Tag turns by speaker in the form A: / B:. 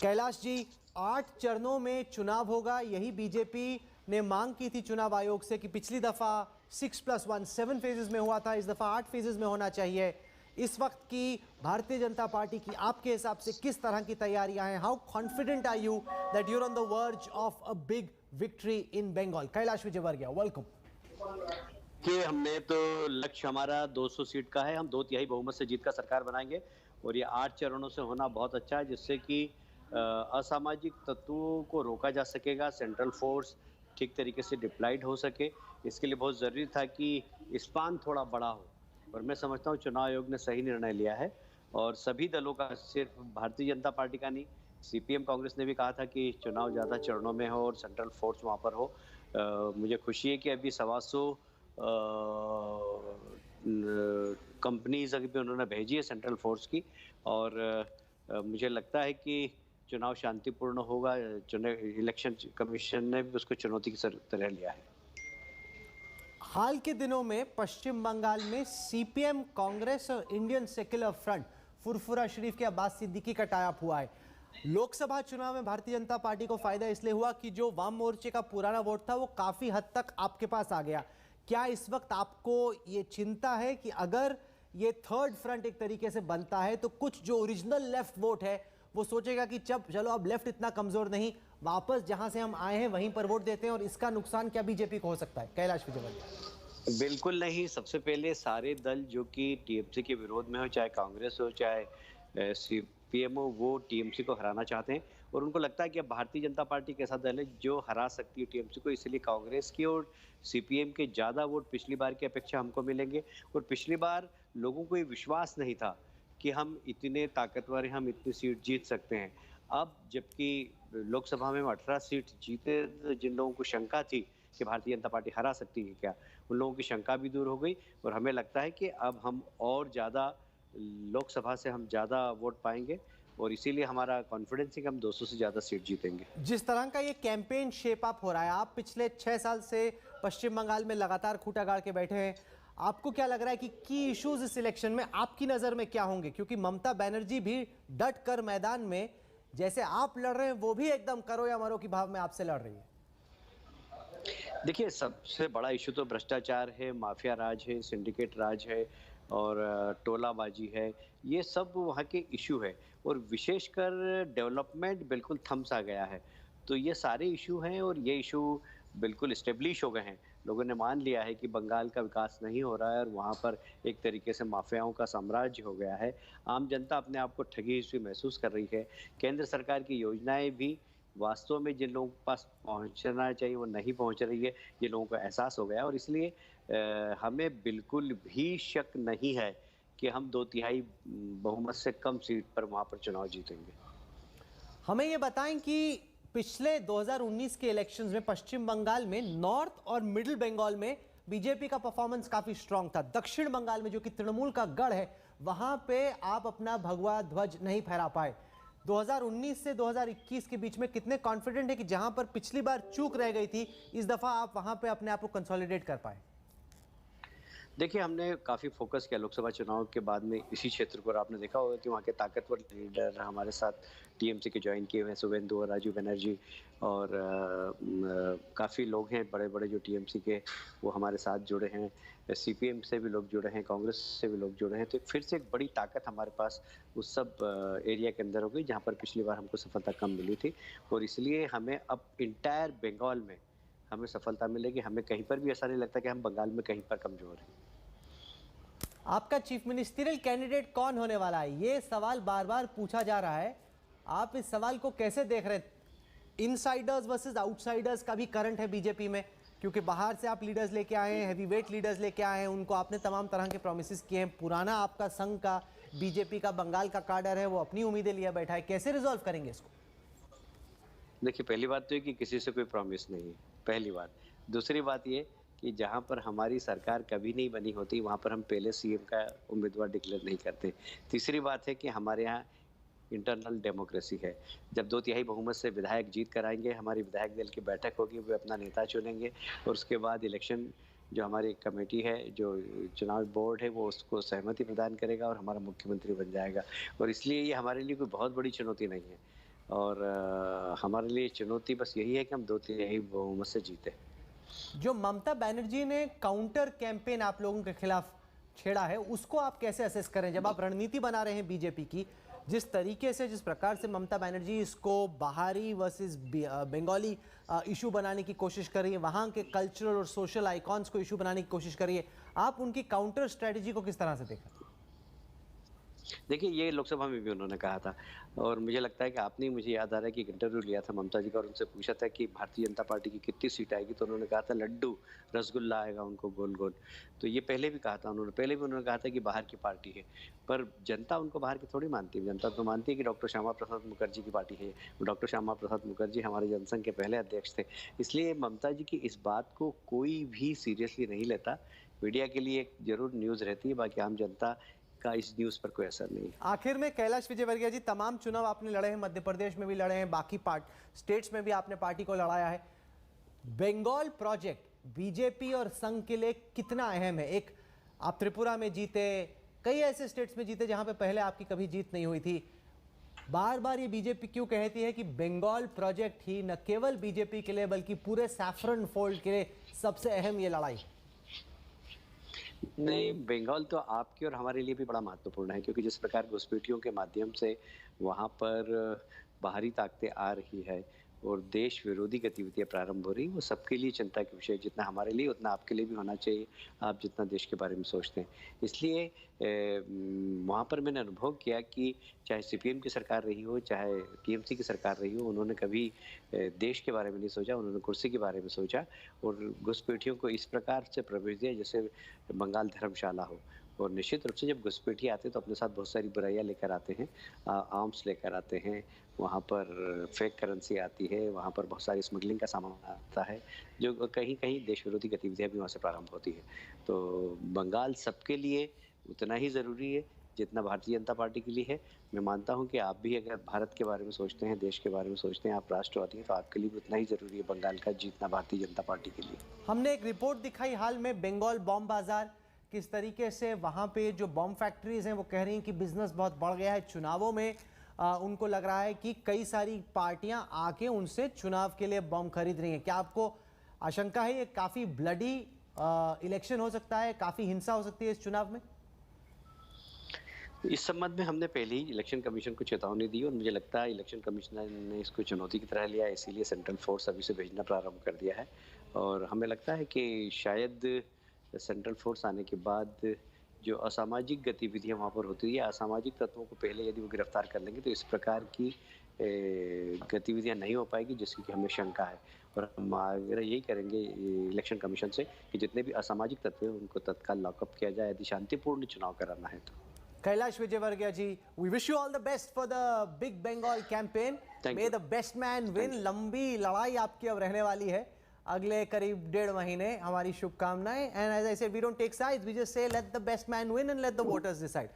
A: कैलाश जी, 8 चरणों में चुनाव होगा, यही बीजेपी ने मांग की थी चुनाव आयोग से कि पिछली दफा 6+1 7 फेजेस में हुआ था, इस दफा 8 फेजेस में होना चाहिए। इस वक्त की भारतीय जनता पार्टी की आपके हिसाब से किस तरह की तैयारियां हैं? How confident are you that you are on the verge of a big victory in Bengal? Kailash Vijayvargiya, welcome.
B: कि हमने तो लक्ष्य हमारा 200 सीट का है। हम 2/3 बहुमत से जीत कर सरकार बनाएंगे और ये 8 चरणों से होना बहुत अच्छा है, जिससे कि असामाजिक तत्वों को रोका जा सकेगा, सेंट्रल फोर्स ठीक तरीके से डिप्लॉयड हो सके। इसके लिए बहुत ज़रूरी था कि स्पान थोड़ा बड़ा हो और मैं समझता हूँ चुनाव आयोग ने सही निर्णय लिया है और सभी दलों का, सिर्फ भारतीय जनता पार्टी का नहीं, सीपीएम कांग्रेस ने भी कहा था कि चुनाव ज़्यादा चरणों में हो और सेंट्रल फोर्स वहाँ पर हो। मुझे खुशी है कि अभी 125 कंपनीज अभी उन्होंने भेजी है सेंट्रल फोर्स की और मुझे लगता है कि चुनाव शांतिपूर्ण होगा। इलेक्शन कमीशन ने भी उसको चुनौती की तरह लिया है।
A: हाल के दिनों में पश्चिम बंगाल में सीपीएम, कांग्रेस और इंडियन सेक्युलर फ्रंट फुरफुरा शरीफ के अब्बास सिद्दीकी का टाई अप हुआ है। लोकसभा चुनाव में भारतीय जनता पार्टी को फायदा इसलिए हुआ कि जो वाम मोर्चे का पुराना वोट था वो काफी हद तक आपके पास आ गया। क्या इस वक्त आपको ये चिंता है कि अगर ये थर्ड फ्रंट एक तरीके से बनता है तो कुछ जो ओरिजिनल लेफ्ट वोट है वो सोचेगा कि चलो अब लेफ्ट इतना कमजोर नहीं, वापस जहां से हम आए हैं वहीं पर वोट देते हैं, और इसका नुकसान क्या बीजेपी को हो सकता है? कैलाश विजयवर्गीय।
B: बिल्कुल नहीं। सबसे पहले सारे दल जो कि टीएमसी के विरोध में हो, चाहे कांग्रेस हो चाहे सीपीएम हो, वो टीएमसी को हराना चाहते हैं और उनको लगता है कि अब भारतीय जनता पार्टी के ऐसा दल है जो हरा सकती है टीएमसी को। इसलिए कांग्रेस की और सीपीएम के ज़्यादा वोट पिछली बार की अपेक्षा हमको मिलेंगे और पिछली बार लोगों को ये विश्वास नहीं था कि हम इतने ताकतवर हैं, हम इतनी सीट जीत सकते हैं। अब जबकि लोकसभा में 18 सीट जीते, तो जिन लोगों को शंका थी कि भारतीय जनता पार्टी हरा सकती है क्या, उन लोगों की शंका भी दूर हो गई और हमें लगता है कि अब हम और ज़्यादा लोकसभा से हम ज़्यादा वोट पाएंगे और इसीलिए हमारा कॉन्फिडेंस है कि हम 200 से ज़्यादा सीट जीतेंगे।
A: जिस तरह का ये कैंपेन शेप अप हो रहा है, आप पिछले 6 साल से पश्चिम बंगाल में लगातार खूंटा गाड़ के बैठे हैं, आपको क्या लग रहा है कि की इश्यूज इस इलेक्शन में आपकी नजर में क्या होंगे? क्योंकि ममता बनर्जी भी डट कर मैदान में, जैसे आप लड़ रहे हैं वो भी एकदम करो या मरो की भाव में आपसे लड़ रही है।
B: देखिए, सबसे बड़ा इश्यू तो भ्रष्टाचार है, माफिया राज है, सिंडिकेट राज है और टोलाबाजी है। ये सब वहाँ के इश्यू है और विशेषकर डेवलपमेंट बिल्कुल थम सा गया है। तो ये सारे इश्यू हैं और ये इश्यू बिल्कुल इस्टेब्लिश हो गए हैं। लोगों ने मान लिया है कि बंगाल का विकास नहीं हो रहा है और वहाँ पर एक तरीके से माफियाओं का साम्राज्य हो गया है। आम जनता अपने आप को ठगी हुई महसूस कर रही है। केंद्र सरकार की योजनाएँ भी वास्तव में जिन लोगों के पास पहुँचना चाहिए वो नहीं पहुँच रही है, ये लोगों को एहसास हो गया है और इसलिए हमें बिल्कुल भी शक नहीं है कि हम 2/3 बहुमत से कम सीट पर वहाँ पर चुनाव जीतेंगे।
A: हमें ये बताएं कि पिछले 2019 के इलेक्शंस में पश्चिम बंगाल में नॉर्थ और मिडिल बंगाल में बीजेपी का परफॉर्मेंस काफी स्ट्रांग था। दक्षिण बंगाल में जो कि तृणमूल का गढ़ है, वहां पे आप अपना भगवा ध्वज नहीं फहरा पाए। 2019 से 2021 के बीच में कितने कॉन्फिडेंट है कि जहां पर पिछली बार चूक रह गई थी, इस दफा आप वहां पे अपने आप को कंसोलिडेट कर पाए?
B: देखिए, हमने काफ़ी फ़ोकस किया लोकसभा चुनाव के बाद में इसी क्षेत्र को और आपने देखा होगा कि वहाँ के ताकतवर लीडर हमारे साथ टीएमसी के जॉइन किए हुए हैं, शुभेंदु और राजीव बनर्जी और काफ़ी लोग हैं बड़े-बड़े जो टीएमसी के, वो हमारे साथ जुड़े हैं। सीपीएम से भी लोग जुड़े हैं, कांग्रेस से भी लोग जुड़े हैं। तो फिर से एक बड़ी ताकत हमारे पास उस सब एरिया के अंदर हो गई, जहाँ पर पिछली बार हमको सफलता कम मिली थी और इसलिए हमें अब इंटायर बंगाल में हमें सफलता मिलेगी। हमें कहीं पर भी ऐसा नहीं लगता कि हम बंगाल में कहीं पर कमज़ोर हैं।
A: आपका चीफ मिनिस्टरियल कैंडिडेट कौन होने वाला है, ये सवाल बार बार पूछा जा रहा है। आप इस सवाल को कैसे देख रहे हैं? इनसाइडर्स वर्सेस आउटसाइडर्स का भी करंट है बीजेपी में, क्योंकि बाहर से आप लीडर्स लेके आए हैं, हैवी वेट लीडर्स लेके आए हैं, उनको आपने तमाम तरह के प्रोमिस किए हैं। पुराना आपका संघ का, बीजेपी का बंगाल का काडर है, वो अपनी उम्मीदें लिए बैठा है। कैसे रिजॉल्व करेंगे इसको?
B: देखिए, पहली बात तो ये कि किसी से कोई प्रॉमिस नहीं है, पहली बात। दूसरी बात ये कि जहाँ पर हमारी सरकार कभी नहीं बनी होती, वहाँ पर हम पहले सीएम का उम्मीदवार डिक्लेयर नहीं करते। तीसरी बात है कि हमारे यहाँ इंटरनल डेमोक्रेसी है। जब 2/3 बहुमत से विधायक जीत कर आएँगे, हमारी विधायक दल की बैठक होगी, वे अपना नेता चुनेंगे और उसके बाद इलेक्शन जो हमारी कमेटी है, जो चुनाव बोर्ड है, वो उसको सहमति प्रदान करेगा और हमारा मुख्यमंत्री बन जाएगा और इसलिए ये हमारे लिए कोई बहुत बड़ी चुनौती नहीं है। और हमारे लिए चुनौती बस यही है कि हम 2/3 बहुमत से जीते।
A: जो ममता बनर्जी ने काउंटर कैंपेन आप लोगों के खिलाफ छेड़ा है, उसको आप कैसे असेस करें जब आप रणनीति बना रहे हैं बीजेपी की? जिस तरीके से, जिस प्रकार से ममता बनर्जी इसको बाहरी वर्सेस बंगाली इशू बनाने की कोशिश कर रही है, वहां के कल्चरल और सोशल आइकॉन्स को इशू बनाने की कोशिश कर रही है, आप उनकी काउंटर स्ट्रेटजी को किस तरह से देखें?
B: देखिए, ये लोकसभा में भी उन्होंने कहा था और मुझे लगता है कि आपने मुझे याद आ रहा है कि एक इंटरव्यू लिया था ममता जी का और उनसे पूछा था कि भारतीय जनता पार्टी की कितनी सीट आएगी, तो उन्होंने कहा था लड्डू, रसगुल्ला आएगा उनको गोल-गोल। तो ये पहले भी कहा था उन्होंने, पहले भी उन्होंने कहा था कि बाहर की पार्टी है, पर जनता उनको बाहर की थोड़ी मानती है। जनता तो मानती है कि डॉक्टर श्यामा प्रसाद मुखर्जी की पार्टी है। डॉक्टर श्यामा प्रसाद मुखर्जी हमारे जनसंघ के पहले अध्यक्ष थे। इसलिए ममता जी की इस बात को कोई भी सीरियसली नहीं लेता। मीडिया के लिए एक ज़रूर न्यूज़ रहती है, बाकी आम जनता का इस न्यूज़ पर कोई असर नहीं है।
A: आखिर में कैलाश विजयवर्गीय जी, तमाम चुनाव आपने लड़े हैं, मध्य प्रदेश में भी लड़े हैं, बाकी स्टेट्स में भी आपने पार्टी को लड़ाया है। बंगाल प्रोजेक्ट बीजेपी और संघ के लिए कितना अहम है? एक, आप त्रिपुरा में जीते, कई ऐसे स्टेट्स में जीते जहां पे पहले आपकी कभी जीत नहीं हुई थी। बार बार ये बीजेपी क्यों कहती है कि बंगाल प्रोजेक्ट ही न केवल बीजेपी के लिए बल्कि पूरे सैफरन फोल्ड के लिए सबसे अहम ये लड़ाई?
B: नहीं, बंगाल तो आपके और हमारे लिए भी बड़ा महत्वपूर्ण है, क्योंकि जिस प्रकार घुसपैठियों के माध्यम से वहाँ पर बाहरी ताकतें आ रही है और देश विरोधी गतिविधियां प्रारंभ हो रही, वो सबके लिए चिंता के विषय, जितना हमारे लिए उतना आपके लिए भी होना चाहिए, आप जितना देश के बारे में सोचते हैं। इसलिए वहाँ पर मैंने अनुभव किया कि चाहे सीपीएम की सरकार रही हो, चाहे टीएमसी की सरकार रही हो, उन्होंने कभी देश के बारे में नहीं सोचा, उन्होंने कुर्सी के बारे में सोचा और घुसपैठियों को इस प्रकार से प्रवेश दिया जैसे बंगाल धर्मशाला हो। और निश्चित रूप से जब घुसपैठी आते हैं तो अपने साथ बहुत सारी बुराइयां लेकर आते हैं, आर्म्स लेकर आते हैं, वहाँ पर फेक करेंसी आती है, वहाँ पर बहुत सारी स्मगलिंग का सामान आता है, जो कहीं कहीं देश विरोधी गतिविधियां भी वहाँ से प्रारंभ होती है। तो बंगाल सबके लिए उतना ही ज़रूरी है जितना भारतीय जनता पार्टी के लिए है। मैं मानता हूँ कि आप भी अगर भारत के बारे में सोचते हैं, देश के बारे में सोचते हैं, आप राष्ट्रवादी हैं, तो आपके लिए भी उतना ही ज़रूरी है बंगाल का जीतना भारतीय जनता पार्टी के लिए।
A: हमने एक रिपोर्ट दिखाई हाल में, बंगाल बॉम्ब बाजार, किस तरीके से वहाँ पे जो बॉम्ब फैक्ट्रीज हैं वो कह रही हैं कि बिजनेस बहुत बढ़ गया है। चुनावों में उनको लग रहा है कि कई सारी पार्टियां आके उनसे चुनाव के लिए बॉम्ब खरीद रही हैं। क्या आपको आशंका है ये काफ़ी ब्लडी इलेक्शन हो सकता है, काफ़ी हिंसा हो सकती है इस चुनाव में?
B: इस संबंध में हमने पहले ही इलेक्शन कमीशन को चेतावनी दी और मुझे लगता है इलेक्शन कमिश्नर ने इसको चुनौती की तरह लिया, इसीलिए सेंट्रल फोर्स अभी से भेजना प्रारंभ कर दिया है। और हमें लगता है कि शायद सेंट्रल फोर्स आने के बाद जो असामाजिक गतिविधियां वहाँ पर होती है, असामाजिक तत्वों को पहले यदि वो गिरफ्तार कर लेंगे तो इस प्रकार की गतिविधियां नहीं हो पाएगी, जिसकी कि हमें शंका है। और हम आग्रह यही करेंगे इलेक्शन कमीशन से कि जितने भी असामाजिक तत्व हैं उनको तत्काल लॉकअप किया जाए यदि शांतिपूर्ण चुनाव कराना है तो।
A: Kailash Vijayvargiya ji, we wish you all the best for the big Bengal campaign. May the best man win. लंबी लड़ाई आपकी अब रहने वाली है अगले करीब 1.5 महीने, हमारी शुभकामनाएं। And as I said, we don't take sides, we just say let the best man win and let the voters decide.